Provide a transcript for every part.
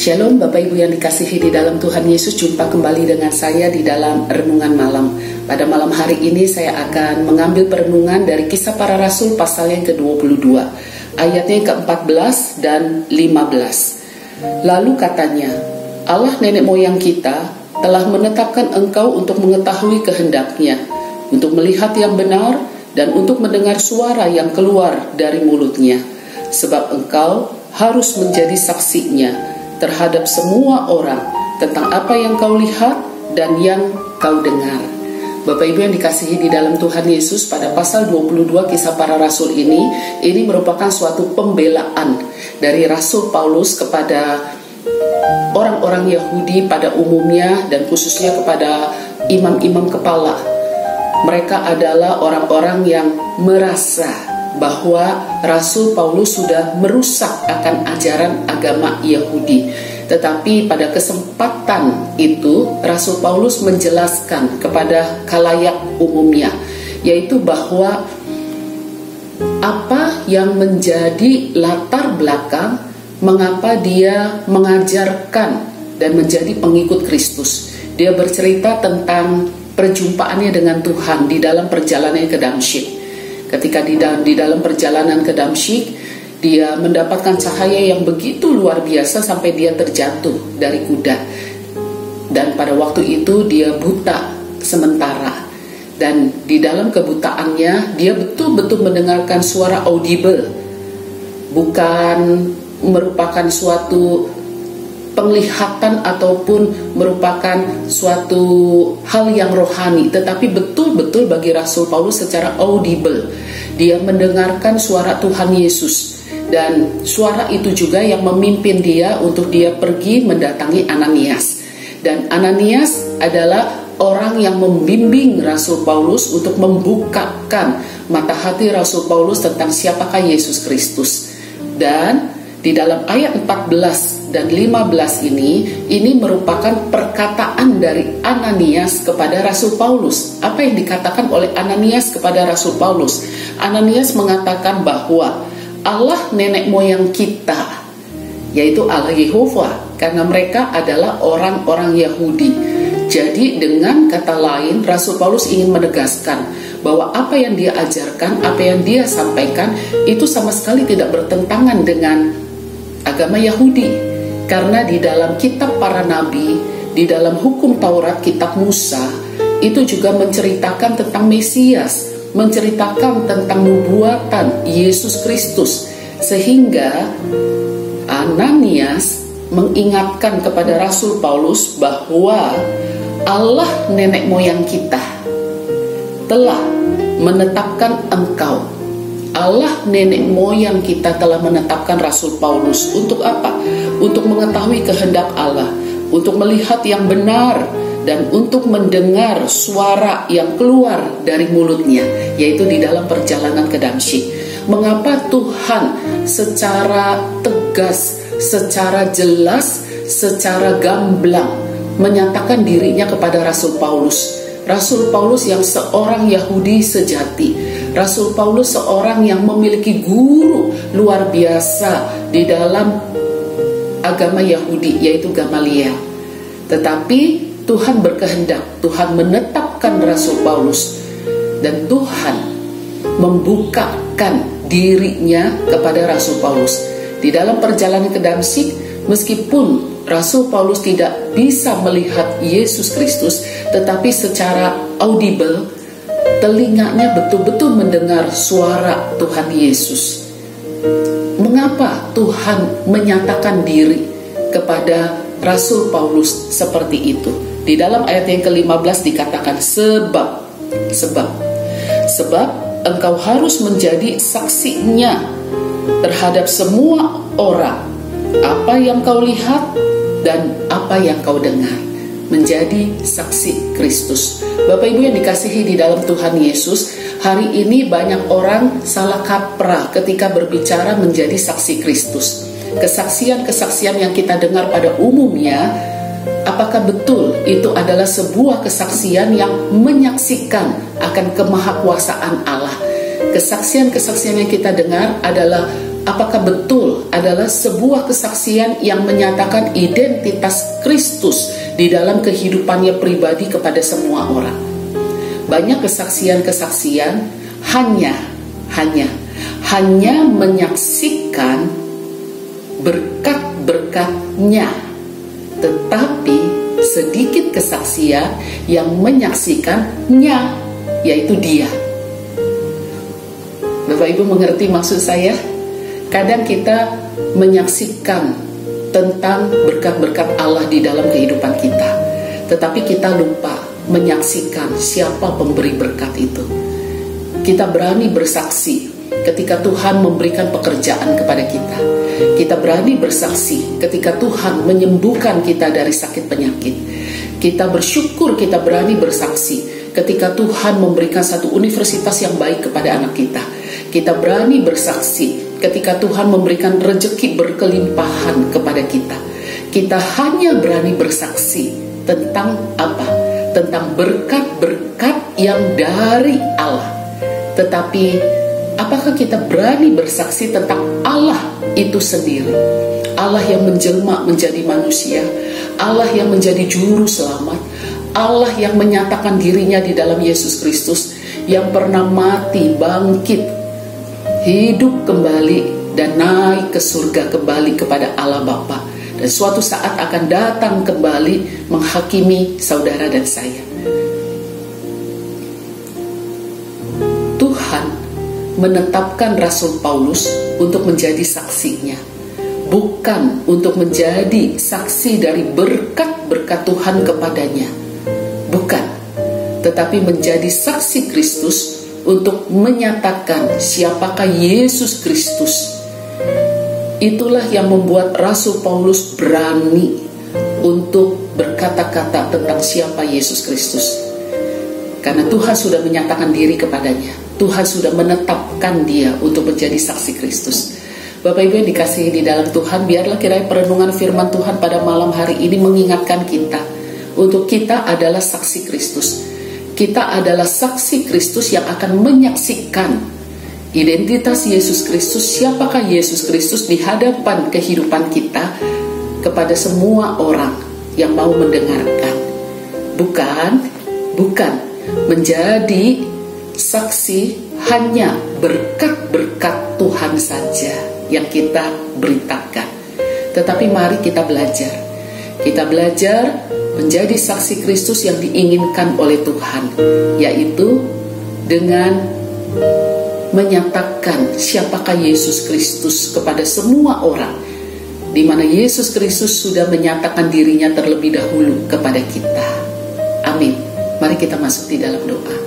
Shalom Bapak Ibu yang dikasihi di dalam Tuhan Yesus, jumpa kembali dengan saya di dalam Renungan Malam. Pada malam hari ini saya akan mengambil perenungan dari Kisah Para Rasul pasal yang ke-22, ayatnya yang ke-14 dan 15. Lalu katanya, Allah nenek moyang kita telah menetapkan engkau untuk mengetahui kehendaknya, untuk melihat yang benar dan untuk mendengar suara yang keluar dari mulutnya. Sebab engkau harus menjadi saksinya terhadap semua orang tentang apa yang kau lihat dan yang kau dengar. Bapak Ibu yang dikasihi di dalam Tuhan Yesus, pada pasal 22 Kisah Para Rasul ini merupakan suatu pembelaan dari Rasul Paulus kepada orang-orang Yahudi pada umumnya dan khususnya kepada imam-imam kepala. Mereka adalah orang-orang yang merasa bahwa Rasul Paulus sudah merusak akan ajaran agama Yahudi. Tetapi pada kesempatan itu Rasul Paulus menjelaskan kepada khalayak umumnya, yaitu bahwa apa yang menjadi latar belakang mengapa dia mengajarkan dan menjadi pengikut Kristus. Dia bercerita tentang perjumpaannya dengan Tuhan di dalam perjalanannya ke Damsyik. Ketika di dalam perjalanan ke Damsyik, dia mendapatkan cahaya yang begitu luar biasa sampai dia terjatuh dari kuda. Dan pada waktu itu dia buta sementara. Dan di dalam kebutaannya dia betul-betul mendengarkan suara audible. Bukan merupakan suatu penglihatan ataupun merupakan suatu hal yang rohani, tetapi betul-betul bagi Rasul Paulus secara audible. Dia mendengarkan suara Tuhan Yesus, dan suara itu juga yang memimpin dia untuk dia pergi mendatangi Ananias. Dan Ananias adalah orang yang membimbing Rasul Paulus untuk membukakan mata hati Rasul Paulus tentang siapakah Yesus Kristus. Dan di dalam ayat 14 dan 15 ini merupakan perkataan dari Ananias kepada Rasul Paulus. Apa yang dikatakan oleh Ananias kepada Rasul Paulus? Ananias mengatakan bahwa Allah nenek moyang kita, yaitu Allah Yehova, karena mereka adalah orang-orang Yahudi. Jadi dengan kata lain, Rasul Paulus ingin menegaskan bahwa apa yang dia ajarkan, apa yang dia sampaikan itu sama sekali tidak bertentangan dengan agama Yahudi. Karena di dalam kitab para nabi, di dalam hukum Taurat, kitab Musa, itu juga menceritakan tentang Mesias, menceritakan tentang nubuatan Yesus Kristus. Sehingga Ananias mengingatkan kepada Rasul Paulus bahwa Allah nenek moyang kita telah menetapkan engkau. Allah nenek moyang kita telah menetapkan Rasul Paulus untuk apa? Untuk mengetahui kehendak Allah, untuk melihat yang benar, dan untuk mendengar suara yang keluar dari mulutnya, yaitu di dalam perjalanan ke Damsyik. Mengapa Tuhan secara tegas, secara jelas, secara gamblang menyatakan dirinya kepada Rasul Paulus? Rasul Paulus yang seorang Yahudi sejati, Rasul Paulus seorang yang memiliki guru luar biasa di dalam agama Yahudi, yaitu Gamaliel. Tetapi Tuhan berkehendak, Tuhan menetapkan Rasul Paulus, dan Tuhan membukakan dirinya kepada Rasul Paulus. Di dalam perjalanan ke Damsyik, meskipun Rasul Paulus tidak bisa melihat Yesus Kristus, tetapi secara audible, telinganya betul-betul mendengar suara Tuhan Yesus. Mengapa Tuhan menyatakan diri kepada Rasul Paulus seperti itu? Di dalam ayat yang ke-15 dikatakan sebab engkau harus menjadi saksinya terhadap semua orang, apa yang kau lihat dan apa yang kau dengar. Menjadi saksi Kristus. Bapak Ibu yang dikasihi di dalam Tuhan Yesus, hari ini banyak orang salah kaprah ketika berbicara menjadi saksi Kristus. Kesaksian-kesaksian yang kita dengar pada umumnya, apakah betul itu adalah sebuah kesaksian yang menyaksikan akan kemahakuasaan Allah? Kesaksian-kesaksian yang kita dengar adalah apakah betul adalah sebuah kesaksian yang menyatakan identitas Kristus di dalam kehidupannya pribadi kepada semua orang. Banyak kesaksian-kesaksian hanya menyaksikan berkat-berkatnya, tetapi sedikit kesaksian yang menyaksikannya, yaitu Dia. Bapak Ibu mengerti maksud saya? Kadang kita menyaksikan tentang berkat-berkat Allah di dalam kehidupan kita, tetapi kita lupa menyaksikan siapa pemberi berkat itu. Kita berani bersaksi ketika Tuhan memberikan pekerjaan kepada kita. Kita berani bersaksi ketika Tuhan menyembuhkan kita dari sakit penyakit. Kita bersyukur, kita berani bersaksi ketika Tuhan memberikan satu universitas yang baik kepada anak kita. Kita berani bersaksi ketika Tuhan memberikan rezeki berkelimpahan kepada kita. Kita hanya berani bersaksi tentang apa? Tentang berkat-berkat yang dari Allah. Tetapi apakah kita berani bersaksi tentang Allah itu sendiri? Allah yang menjelma menjadi manusia, Allah yang menjadi juru selamat, Allah yang menyatakan dirinya di dalam Yesus Kristus, yang pernah mati, bangkit, hidup kembali, dan naik ke surga kembali kepada Allah Bapa, dan suatu saat akan datang kembali menghakimi saudara dan saya. Tuhan menetapkan Rasul Paulus untuk menjadi saksinya, bukan untuk menjadi saksi dari berkat-berkat Tuhan kepadanya, bukan, tetapi menjadi saksi Kristus untuk menyatakan siapakah Yesus Kristus. Itulah yang membuat Rasul Paulus berani untuk berkata-kata tentang siapa Yesus Kristus, karena Tuhan sudah menyatakan diri kepadanya. Tuhan sudah menetapkan dia untuk menjadi saksi Kristus. Bapak Ibu yang dikasihi di dalam Tuhan, biarlah kiranya perenungan firman Tuhan pada malam hari ini mengingatkan kita untuk kita adalah saksi Kristus. Kita adalah saksi Kristus yang akan menyaksikan identitas Yesus Kristus, siapakah Yesus Kristus di hadapan kehidupan kita kepada semua orang yang mau mendengarkan. Bukan menjadi saksi hanya berkat-berkat Tuhan saja yang kita beritakan, tetapi mari kita belajar. Kita belajar menjadi saksi Kristus yang diinginkan oleh Tuhan, yaitu dengan menyatakan siapakah Yesus Kristus kepada semua orang, di mana Yesus Kristus sudah menyatakan dirinya terlebih dahulu kepada kita. Amin. Mari kita masuk di dalam doa.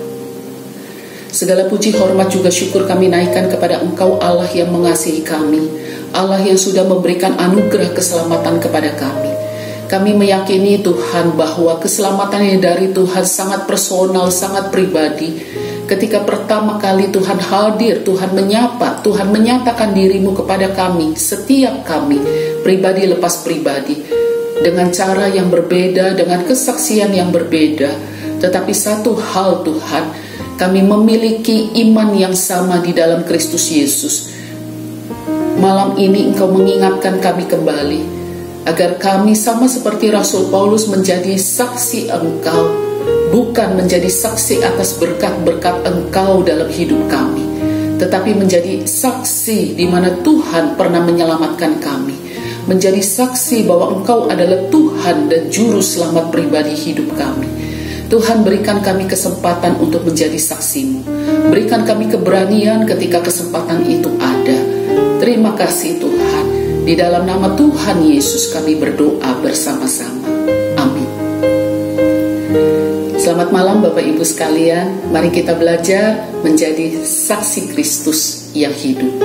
Segala puji, hormat, juga syukur kami naikkan kepada Engkau, Allah yang mengasihi kami, Allah yang sudah memberikan anugerah keselamatan kepada kami. Kami meyakini Tuhan bahwa keselamatan yang dari Tuhan sangat personal, sangat pribadi. Ketika pertama kali Tuhan hadir, Tuhan menyapa, Tuhan menyatakan dirimu kepada kami, setiap kami, pribadi lepas pribadi, dengan cara yang berbeda, dengan kesaksian yang berbeda. Tetapi satu hal Tuhan, kami memiliki iman yang sama di dalam Kristus Yesus. Malam ini Engkau mengingatkan kami kembali, agar kami sama seperti Rasul Paulus menjadi saksi Engkau, bukan menjadi saksi atas berkat-berkat Engkau dalam hidup kami, tetapi menjadi saksi di mana Tuhan pernah menyelamatkan kami, menjadi saksi bahwa Engkau adalah Tuhan dan Juru Selamat pribadi hidup kami. Tuhan, berikan kami kesempatan untuk menjadi saksi-Mu. Berikan kami keberanian ketika kesempatan itu ada. Terima kasih Tuhan. Di dalam nama Tuhan Yesus kami berdoa bersama-sama. Amin. Selamat malam Bapak Ibu sekalian. Mari kita belajar menjadi saksi Kristus yang hidup.